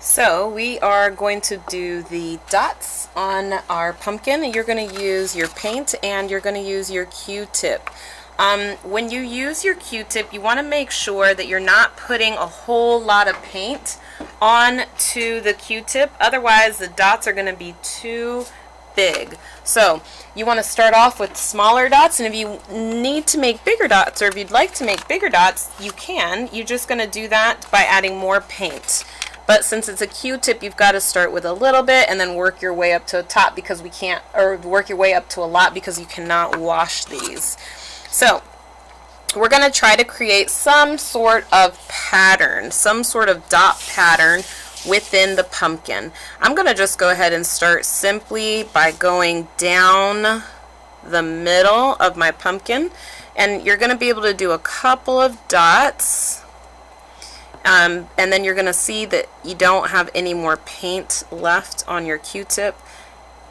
So we are going to do the dots on our pumpkin. You're going to use your paint and you're going to use your Q-tip. When you use your Q-tip, you want to make sure that you're not putting a whole lot of paint onto the Q-tip. Otherwise, the dots are going to be too big. So you want to start off with smaller dots, and if you need to make bigger dots, or if you'd like to make bigger dots, you can. You're just going to do that by adding more paint. But since it's a Q-tip, you've got to start with a little bit and then work your way up to the top, because we can't, or work your way up to a lot because you cannot wash these. So we're going to try to create some sort of pattern, some sort of dot pattern within the pumpkin. I'm going to just go ahead and start simply by going down the middle of my pumpkin, and you're going to be able to do a couple of dots. And then you're going to see that you don't have any more paint left on your Q-tip,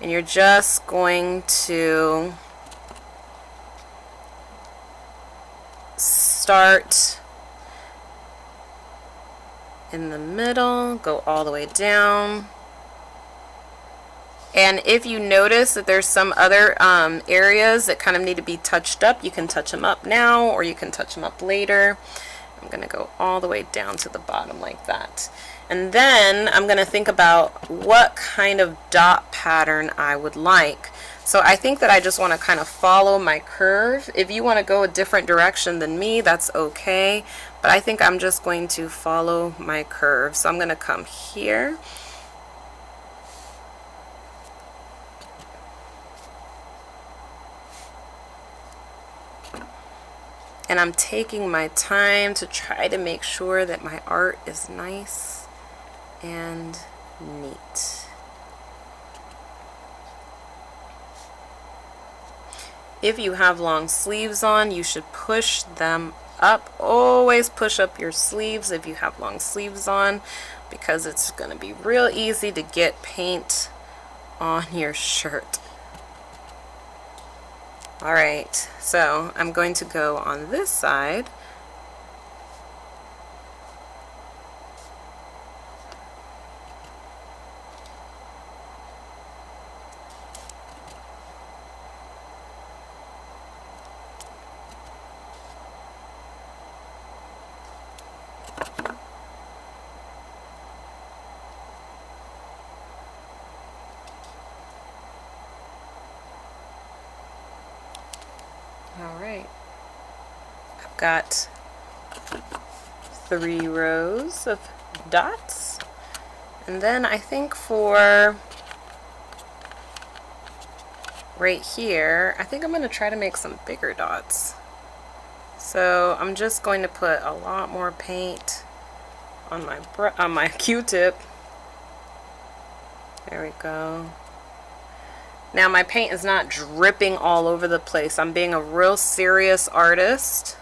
and you're just going to start in the middle, go all the way down. And if you notice that there's some other areas that kind of need to be touched up, you can touch them up now, or you can touch them up later. I'm going to go all the way down to the bottom like that. And then I'm going to think about what kind of dot pattern I would like. So I think that I just want to kind of follow my curve. If you want to go a different direction than me, that's okay. But I think I'm just going to follow my curve. So I'm going to come here. And I'm taking my time to try to make sure that my art is nice and neat. If you have long sleeves on, you should push them up. Always push up your sleeves if you have long sleeves on, because it's going to be real easy to get paint on your shirt. Alright, so I'm going to go on this side. Alright, I've got 3 rows of dots, and then I think for right here, I think I'm going to try to make some bigger dots. So I'm just going to put a lot more paint on my Q-tip. There we go. Now my paint is not dripping all over the place. I'm being a real serious artist.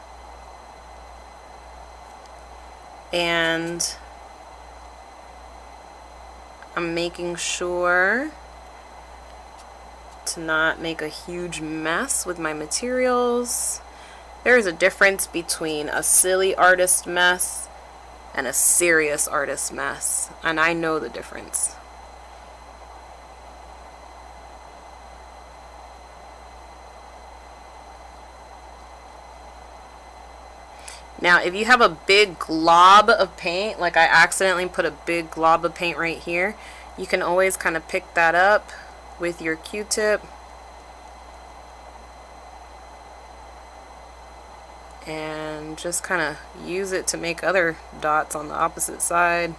And I'm making sure to not make a huge mess with my materials. There is a difference between a silly artist mess and a serious artist mess, and I know the difference. Now, if you have a big glob of paint, like I accidentally put a big glob of paint right here, you can always kind of pick that up with your Q-tip and just kind of use it to make other dots on the opposite side.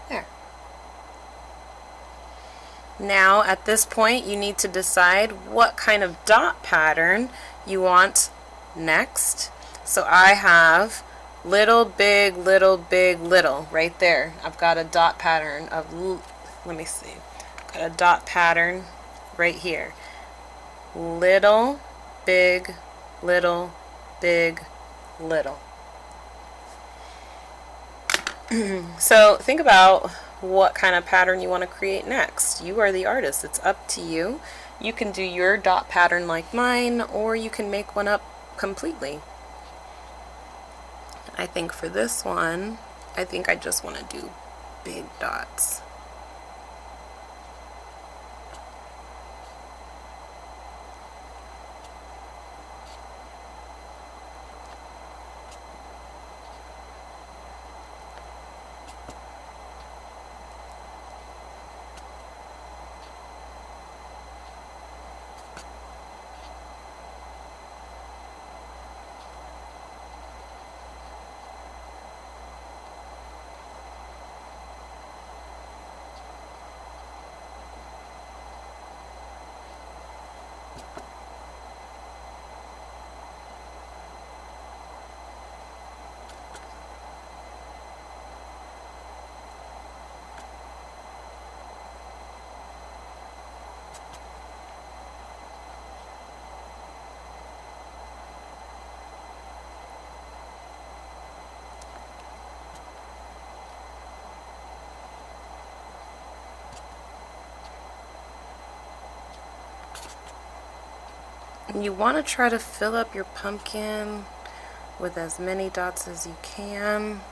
There. Now at this point you need to decide what kind of dot pattern you want next. So I have Little, big, little, big, little. Right there. I've got a dot pattern of, let me see. I've got a dot pattern right here. Little, big, little, big, little. So think about what kind of pattern you want to create next. You are the artist. It's up to you. You can do your dot pattern like mine, or you can make one up completely. I think for this one, I think I just want to do big dots. You want to try to fill up your pumpkin with as many dots as you can.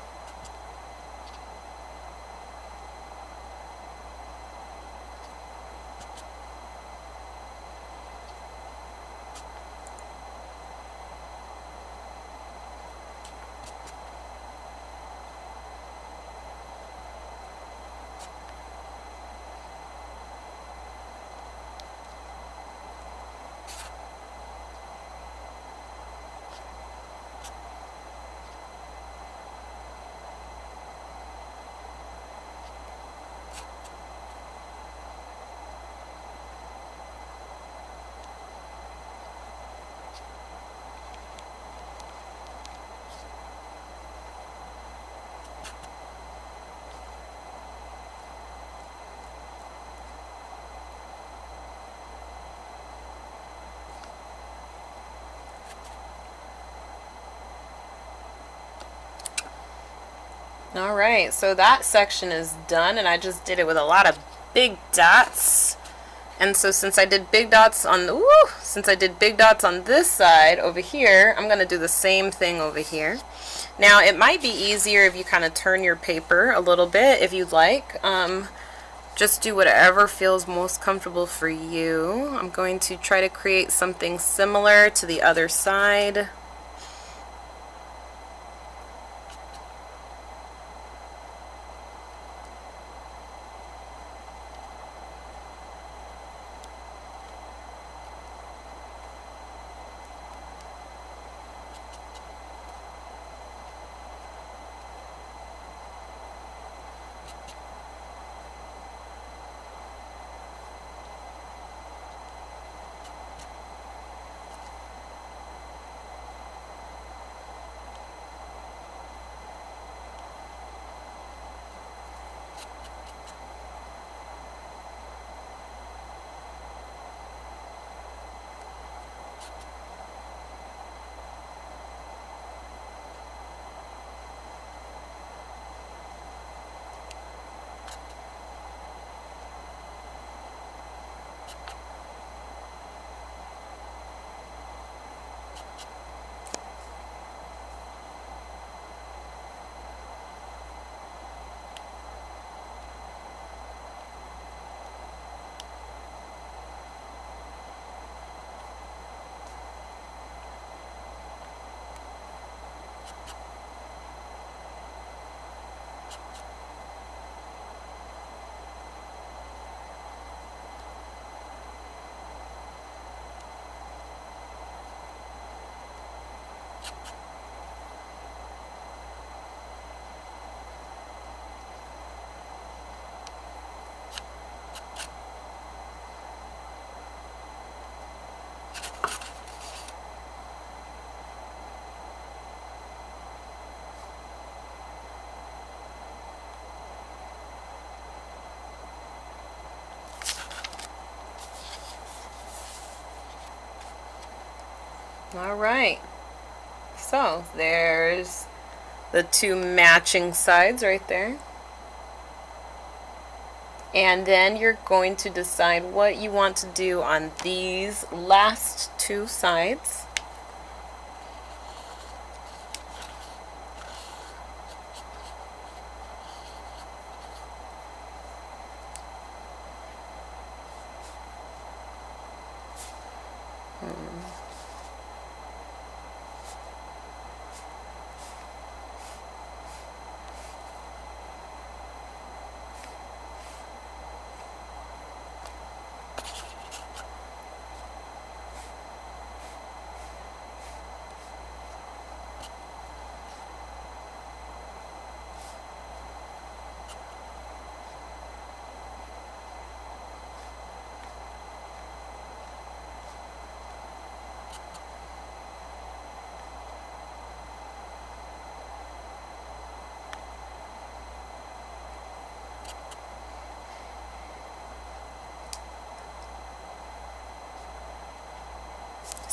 Alright, so that section is done, and I just did it with a lot of big dots. And so since I did big dots on this side over here, I'm going to do the same thing over here. Now it might be easier if you kind of turn your paper a little bit if you'd like. Just do whatever feels most comfortable for you. I'm going to try to create something similar to the other side. All right. So there's the two matching sides right there. And then you're going to decide what you want to do on these last two sides.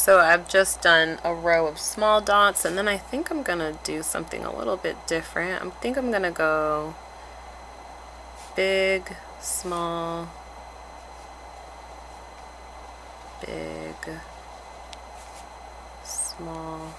So I've just done a row of small dots, and then I think I'm gonna do something a little bit different. I think I'm gonna go big, small, big, small.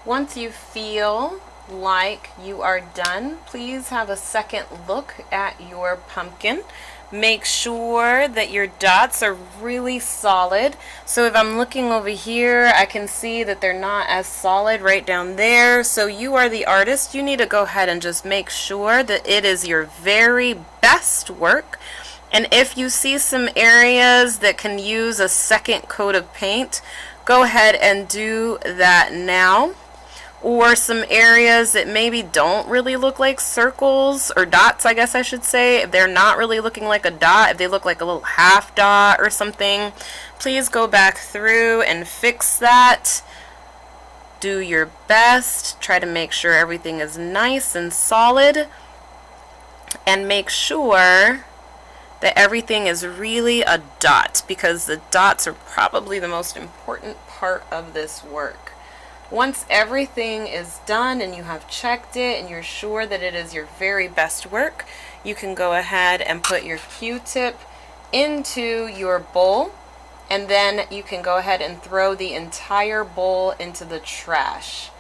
Once you feel like you are done, please have a second look at your pumpkin. Make sure that your dots are really solid. So if I'm looking over here, I can see that they're not as solid right down there. So you are the artist. You need to go ahead and just make sure that it is your very best work. And if you see some areas that can use a second coat of paint, go ahead and do that now. Or some areas that maybe don't really look like circles or dots, I guess I should say. If they're not really looking like a dot, if they look like a little half dot or something, please go back through and fix that. Do your best. Try to make sure everything is nice and solid. And make sure that everything is really a dot, because the dots are probably the most important part of this work. Once everything is done and you have checked it and you're sure that it is your very best work, you can go ahead and put your Q-tip into your bowl, and then you can go ahead and throw the entire bowl into the trash.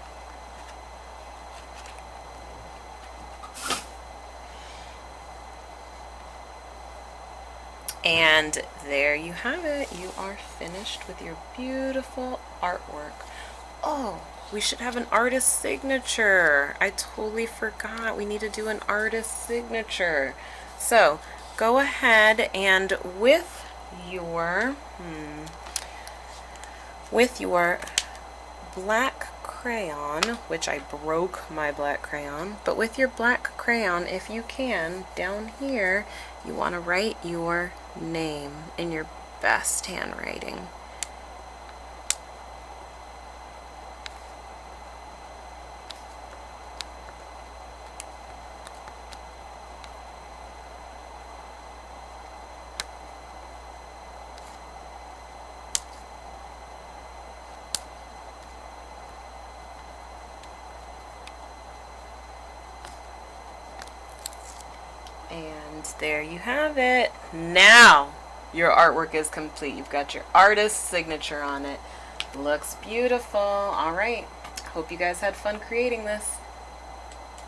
And there you have it. You are finished with your beautiful artwork. Oh, we should have an artist signature. I totally forgot. We need to do an artist signature. So go ahead and with your black crayon, which I broke my black crayon, but with your black crayon, if you can, down here, you want to write your name in your best handwriting. And there you have it. Now your artwork is complete. You've got your artist's signature on it. Looks beautiful. All right. Hope you guys had fun creating this.